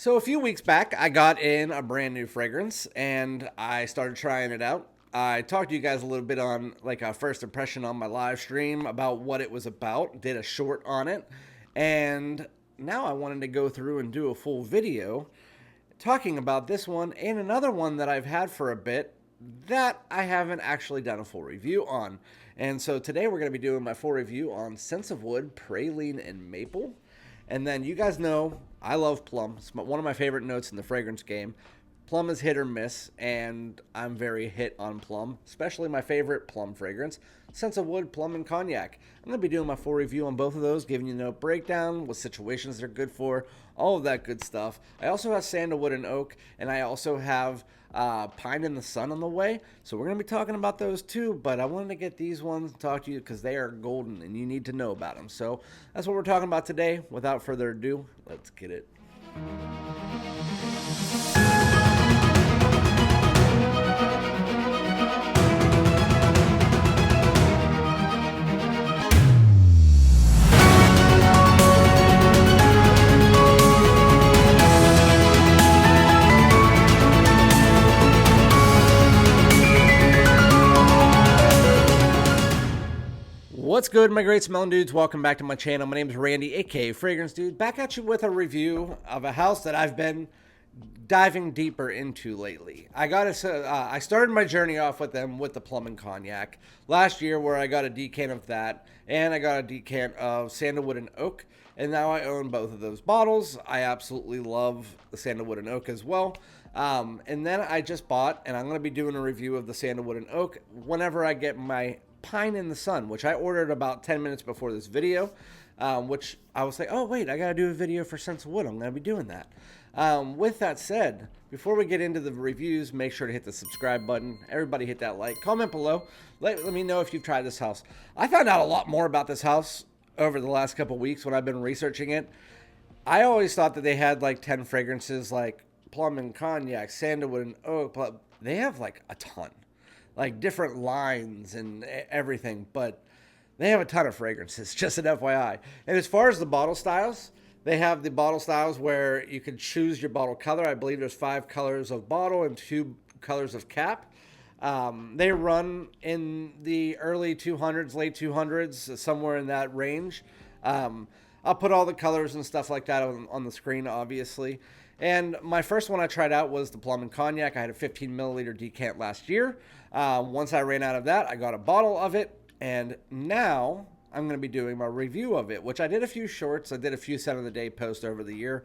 So a few weeks back, I got in a brand new fragrance and I started trying it out. I talked to you guys a little bit on like a first impression on my live stream about what it was about, did a short on it, and now I wanted to go through and do a full video talking about this one and another one that I've had for a bit that I haven't actually done a full review on. And so today we're going to be doing my full review on Scents of Wood, Praline, and Maple. And then you guys know I love Plum. It's one of my favorite notes in the fragrance game. Plum is hit or miss, and I'm very hit on Plum, especially my favorite Plum fragrance, Scents of Wood, Plum, and Cognac. I'm going to be doing my full review on both of those, giving you a note breakdown, what situations they're good for, all of that good stuff. I also have Sandalwood and Oak, and I also have Pine in the Sun on the way, so we're going to be talking about those too, but I wanted to get these ones and talk to you because they are golden, and you need to know about them. So that's what we're talking about today. Without further ado, let's get it. What's good, my great smelling dudes? Welcome back to my channel. My name is Randy, aka Fragrance Dude, back at you with a review of a house that I've been diving deeper into lately. I started my journey off with them with the Plum and Cognac last year, where I got a decant of that, and I got a decant of Sandalwood and Oak, and now I own both of those bottles. I absolutely love the Sandalwood and Oak as well. And then I just bought, and I'm going to be doing a review of the Sandalwood and Oak whenever I get my Pine in the Sun, which I ordered about 10 minutes before this video, which I was like, oh wait, I gotta do a video for Scents of Wood. I'm gonna be doing that. With that said, before we get into the reviews, make sure to hit the subscribe button. Everybody hit that like, comment below, let me know if you've tried this house. I found out a lot more about this house over the last couple weeks when I've been researching it. I always thought that they had like 10 fragrances, like Plum and Cognac, Sandalwood and Oak. They have like a ton, like different lines and everything, but they have a ton of fragrances, just an FYI. And as far as the bottle styles, they have the bottle styles where you can choose your bottle color. I believe there's 5 colors of bottle and 2 colors of cap. They run in the early 200s, late 200s, somewhere in that range. I'll put all the colors and stuff like that on the screen, obviously. And my first one I tried out was the Plum and Cognac. I had a 15 milliliter decant last year. Once I ran out of that, I got a bottle of it. And now I'm going to be doing my review of it, which I did a few shorts. I did a few Scent of the Day posts over the year,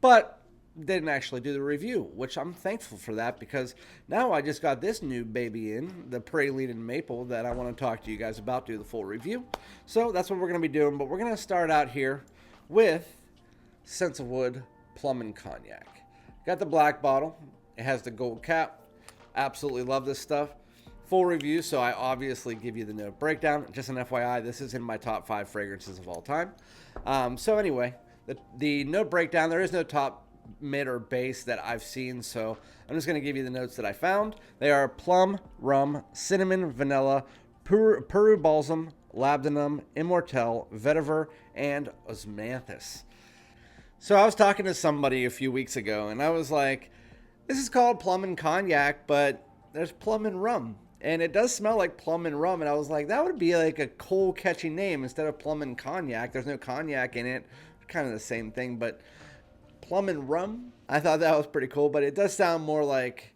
but didn't actually do the review, which I'm thankful for that, because now I just got this new baby in, the Praline and Maple, that I want to talk to you guys about, do the full review. So that's what we're going to be doing, but we're going to start out here with Scents of Wood, Plum and Cognac. Got the black bottle. It has the gold cap. Absolutely love this stuff. Full review, so I obviously give you the note breakdown. Just an FYI, this is in my top 5 fragrances of all time. So anyway, the note breakdown, there is no top, mid, or base that I've seen, so I'm just going to give you the notes that I found. They are plum, rum, cinnamon, vanilla, Peru balsam, labdanum, immortelle, vetiver, and osmanthus. So I was talking to somebody a few weeks ago, and I was like, this is called Plum and Cognac, but there's plum and rum. And it does smell like plum and rum. And I was like, that would be like a cool, catchy name instead of Plum and Cognac. There's no cognac in it. Kind of the same thing, but plum and rum, I thought that was pretty cool. But it does sound more like,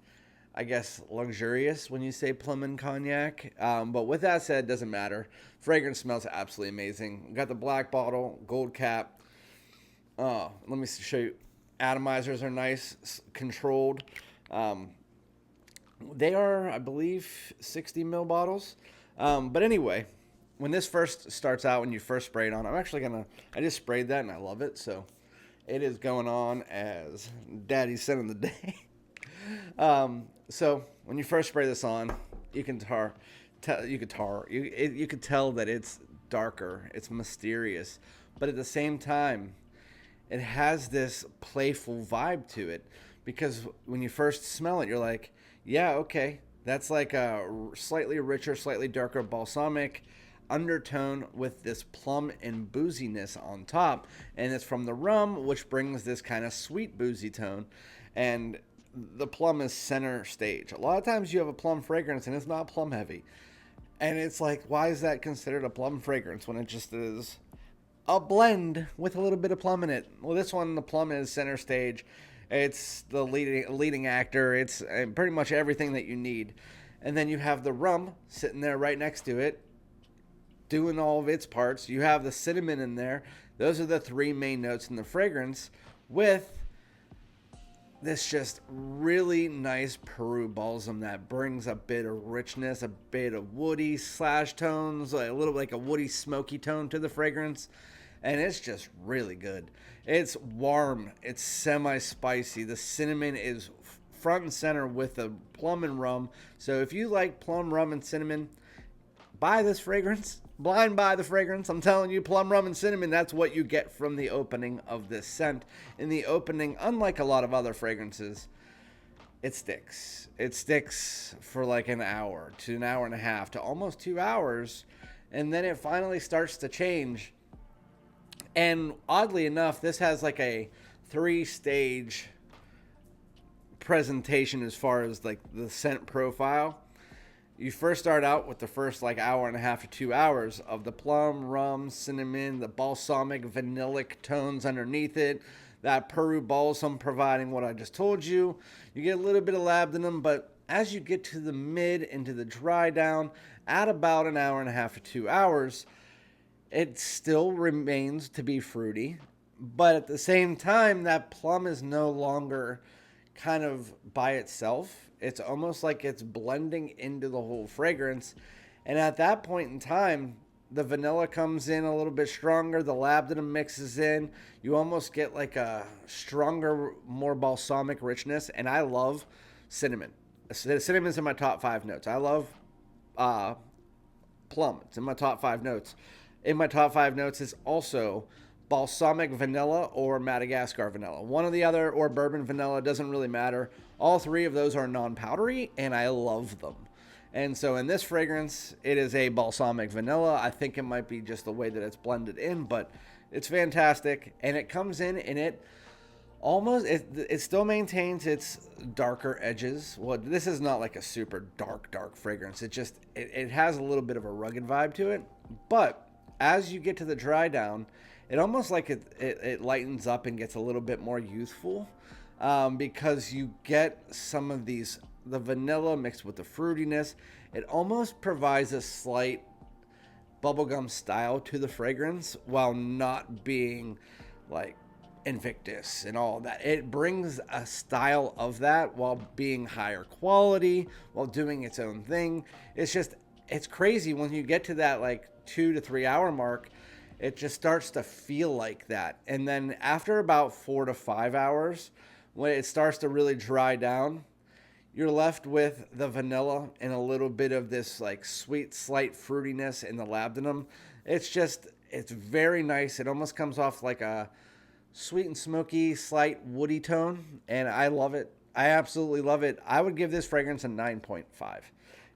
I guess, luxurious when you say Plum and Cognac. But with that said, it doesn't matter. Fragrance smells absolutely amazing. Got the black bottle, gold cap. Let me show you. Atomizers are nice, controlled. They are, I believe, 60 ml bottles. But anyway, when this first starts out, when you first spray it on, I just sprayed that and I love it. So it is going on as Daddy's Scent of the Day. So when you first spray this on, you can tell that it's darker, it's mysterious, but at the same time, it has this playful vibe to it, because when you first smell it, you're like, yeah, okay, that's like a slightly richer, slightly darker balsamic. undertone with this plum and booziness on top, and it's from the rum, which brings this kind of sweet boozy tone. And the plum is center stage. A lot of times you have a plum fragrance and it's not plum heavy, and it's like, why is that considered a plum fragrance when it just is a blend with a little bit of plum in it? Well, this one, the plum is center stage. It's the leading actor. It's pretty much everything that you need. And then you have the rum sitting there right next to it, doing all of its parts. You have the cinnamon in there. Those are the three main notes in the fragrance, with this just really nice Peru balsam that brings a bit of richness, a bit of woody slash tones, like a little like a woody smoky tone to the fragrance. And it's just really good. It's warm. It's semi-spicy. The cinnamon is front and center with the plum and rum. So if you like plum, rum, and cinnamon, buy this fragrance. Blind buy the fragrance. I'm telling you, plum, rum, and cinnamon, that's what you get from the opening of this scent. In the opening, unlike a lot of other fragrances, it sticks. It sticks for like an hour to an hour and a half to almost 2 hours. And then it finally starts to change. And oddly enough, this has like a 3-stage presentation as far as like the scent profile. You first start out with the first like hour and a half to 2 hours of the plum, rum, cinnamon, the balsamic, vanillic tones underneath it, that Peru balsam providing what I just told you. You get a little bit of labdanum, but as you get to the mid into the dry down, at about an hour and a half to 2 hours, it still remains to be fruity, but at the same time, that plum is no longer kind of by itself. It's almost like it's blending into the whole fragrance. And at that point in time, the vanilla comes in a little bit stronger. The labdanum mixes in. You almost get like a stronger, more balsamic richness. And I love cinnamon. Cinnamon's in my top 5 notes. I love plum. It's in my top 5 notes. In my top 5 notes is also balsamic vanilla or Madagascar vanilla. One or the other, or bourbon vanilla, doesn't really matter. All 3 of those are non-powdery, and I love them. And so in this fragrance, it is a balsamic vanilla. I think it might be just the way that it's blended in, but it's fantastic. And it comes in and it almost, it still maintains its darker edges. Well, this is not like a super dark fragrance. It has a little bit of a rugged vibe to it, but as you get to the dry down, it almost like it lightens up and gets a little bit more youthful, because you get some of the vanilla mixed with the fruitiness. It almost provides a slight bubblegum style to the fragrance while not being like Invictus and all that. It brings a style of that while being higher quality, while doing its own thing. It's crazy when you get to that like 2 to 3 hour mark. It just starts to feel like that. And then after about 4 to 5 hours, when it starts to really dry down, you're left with the vanilla and a little bit of this like sweet, slight fruitiness in the labdanum. It's very nice. It almost comes off like a sweet and smoky, slight woody tone. And I love it. I absolutely love it. I would give this fragrance a 9.5.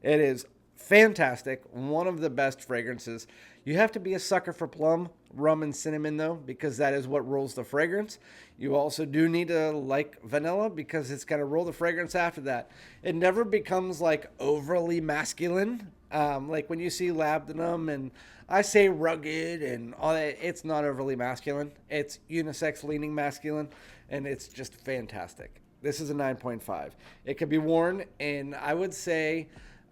It is fantastic. One of the best fragrances. You have to be a sucker for plum, rum, and cinnamon, though, because that is what rolls the fragrance. You also do need to like vanilla because it's going to roll the fragrance after that. It never becomes like overly masculine. Like when you see labdanum and I say rugged and all that, it's not overly masculine. It's unisex leaning masculine, and it's just fantastic. This is a 9.5. It could be worn in, I would say,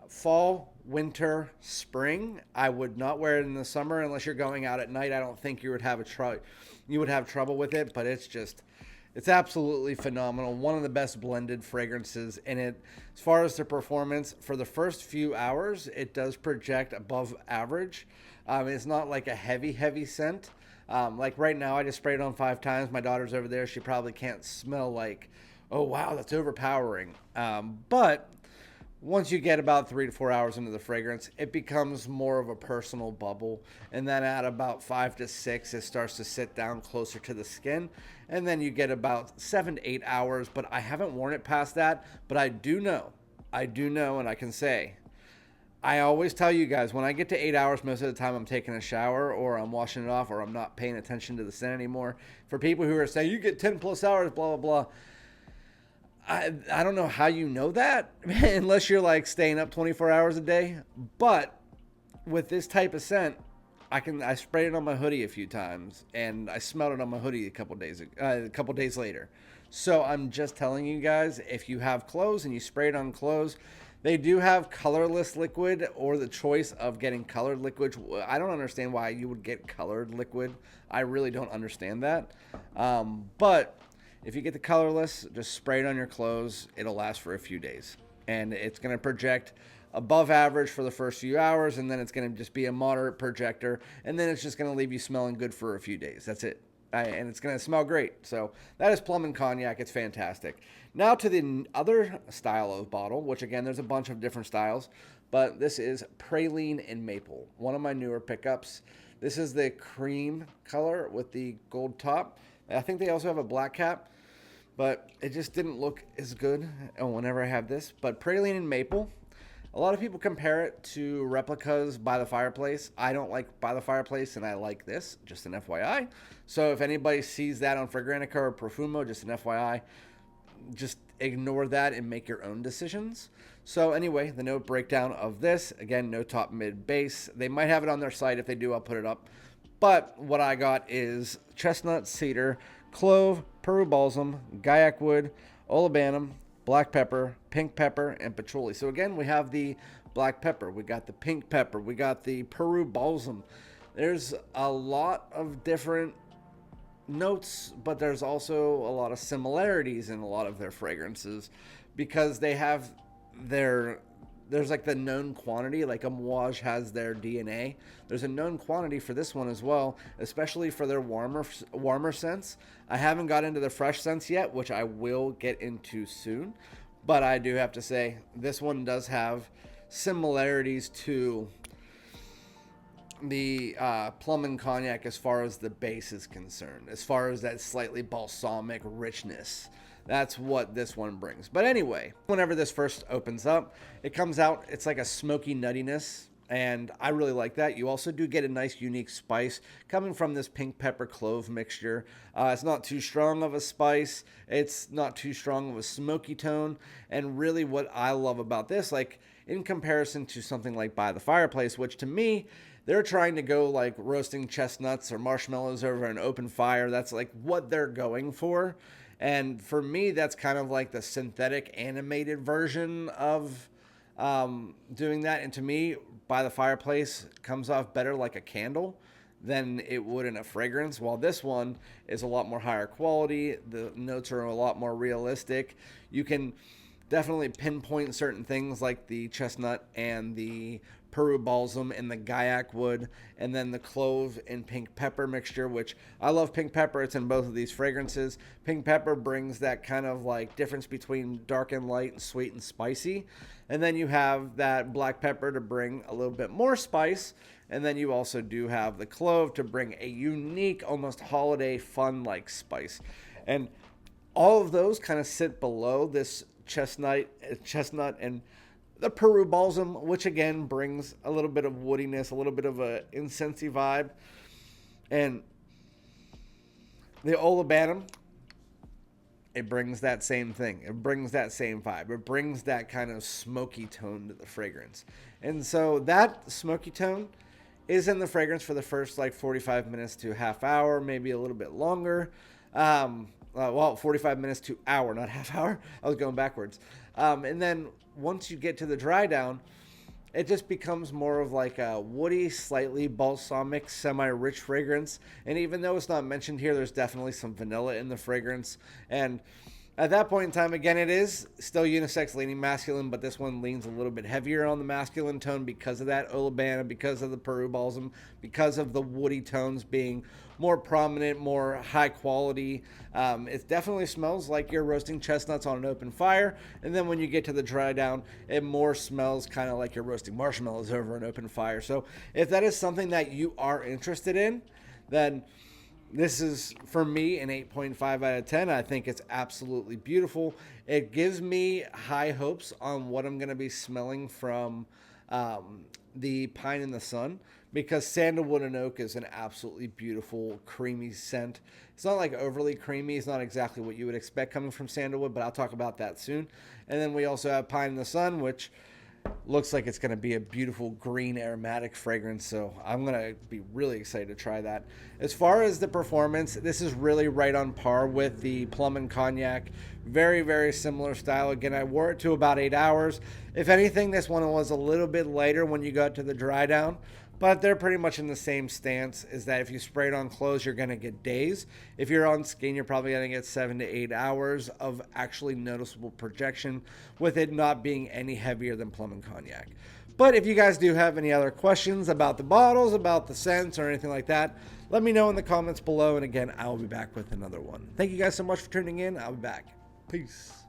fall, winter, spring. I would not wear it in the summer unless you're going out at night. I don't think you would have trouble with it, but it's absolutely phenomenal. One of the best blended fragrances in it. As far as the performance, for the first few hours, it does project above average. It's not like a heavy scent. Like right now, I just sprayed it on 5 times. My daughter's over there. She probably can't smell like, oh wow, that's overpowering. But once you get about 3 to 4 hours into the fragrance, it becomes more of a personal bubble. And then at about 5 to 6, it starts to sit down closer to the skin. And then you get about 7 to 8 hours. But I haven't worn it past that. But I do know, and I can say, I always tell you guys, when I get to 8 hours, most of the time I'm taking a shower or I'm washing it off or I'm not paying attention to the scent anymore. For people who are saying you get 10 plus hours, blah, blah, blah. I don't know how you know that unless you're like staying up 24 hours a day. But with this type of scent, I sprayed it on my hoodie a few times and I smelled it on my hoodie a couple days later. So I'm just telling you guys, if you have clothes and you spray it on clothes, they do have colorless liquid or the choice of getting colored liquid. I don't understand why you would get colored liquid. I really don't understand that. But if you get the colorless, just spray it on your clothes. It'll last for a few days. And it's going to project above average for the first few hours, and then it's going to just be a moderate projector, and then it's just going to leave you smelling good for a few days. That's it. And it's going to smell great. So that is Plum and Cognac. It's fantastic. Now to the other style of bottle, which again, there's a bunch of different styles, but this is Praline and Maple, one of my newer pickups. This is the cream color with the gold top. I think they also have a black cap, but it just didn't look as good whenever I have this. But Praline and Maple, a lot of people compare it to replicas By the Fireplace. I don't like By the Fireplace, and I like this, just an FYI. So if anybody sees that on Fragrantica or Profumo, just an FYI, just ignore that and make your own decisions. So anyway, the note breakdown of this, again, no top, mid, base. They might have it on their site. If they do, I'll put it up. But what I got is chestnut, cedar, clove, Peru balsam, Gaiac wood, olibanum, black pepper, pink pepper, and patchouli. So again, we have the black pepper, we got the pink pepper, we got the Peru balsam. There's a lot of different notes, but there's also a lot of similarities in a lot of their fragrances because they have there's like the known quantity, like Amouage has their DNA. There's a known quantity for this one as well, especially for their warmer scents. I haven't got into the fresh scents yet, which I will get into soon. But I do have to say, this one does have similarities to the Plum and Cognac as far as the base is concerned, as far as that slightly balsamic richness. That's what this one brings. But anyway, whenever this first opens up, it comes out, it's like a smoky nuttiness, and I really like that. You also do get a nice unique spice coming from this pink pepper clove mixture. It's not too strong of a spice. It's not too strong of a smoky tone. And really what I love about this, like in comparison to something like By the Fireplace, which to me, they're trying to go like roasting chestnuts or marshmallows over an open fire. That's like what they're going for. And for me, that's kind of like the synthetic animated version of doing that. And to me, By the Fireplace comes off better like a candle than it would in a fragrance, while this one is a lot more higher quality. The notes are a lot more realistic. You can definitely pinpoint certain things like the chestnut and the Peru balsam and the Gaiac wood, and then the clove and pink pepper mixture, which I love pink pepper. It's in both of these fragrances. Pink pepper brings that kind of like difference between dark and light and sweet and spicy. And then you have that black pepper to bring a little bit more spice. And then you also do have the clove to bring a unique, almost holiday fun like spice. And all of those kind of sit below this chestnut and the Peru balsam, which again brings a little bit of woodiness, a little bit of a incensey vibe. And the olibanum, it brings that same thing. It brings that same vibe. It brings that kind of smoky tone to the fragrance. And so that smoky tone is in the fragrance for the first like 45 minutes to half hour, maybe a little bit longer. 45 minutes to hour, not half hour. I was going backwards. And then once you get to the dry down, it just becomes more of like a woody, slightly balsamic, semi-rich fragrance. And even though it's not mentioned here, there's definitely some vanilla in the fragrance. And at that point in time, again, it is still unisex, leaning masculine, but this one leans a little bit heavier on the masculine tone because of that olibanum, because of the Peru balsam, because of the woody tones being more prominent, more high quality. It definitely smells like you're roasting chestnuts on an open fire. And then when you get to the dry down, it more smells kind of like you're roasting marshmallows over an open fire. So if that is something that you are interested in, then this is, for me, an 8.5 out of 10. I think it's absolutely beautiful. It gives me high hopes on what I'm going to be smelling from the Pine in the Sun, because sandalwood and oak is an absolutely beautiful, creamy scent. It's not like overly creamy. It's not exactly what you would expect coming from sandalwood, but I'll talk about that soon. And then we also have Pine in the Sun, which looks like it's going to be a beautiful green aromatic fragrance, so I'm going to be really excited to try that. As far as the performance, this is really right on par with the Plum and Cognac. Very, very similar style. Again, I wore it to about 8 hours. If anything, this one was a little bit lighter when you got to the dry down, but they're pretty much in the same stance, is that if you spray it on clothes, you're going to get days. If you're on skin, you're probably going to get 7 to 8 hours of actually noticeable projection, with it not being any heavier than Plum and Cognac. But if you guys do have any other questions about the bottles, about the scents, or anything like that, let me know in the comments below. And again, I will be back with another one. Thank you guys so much for tuning in. I'll be back. Peace.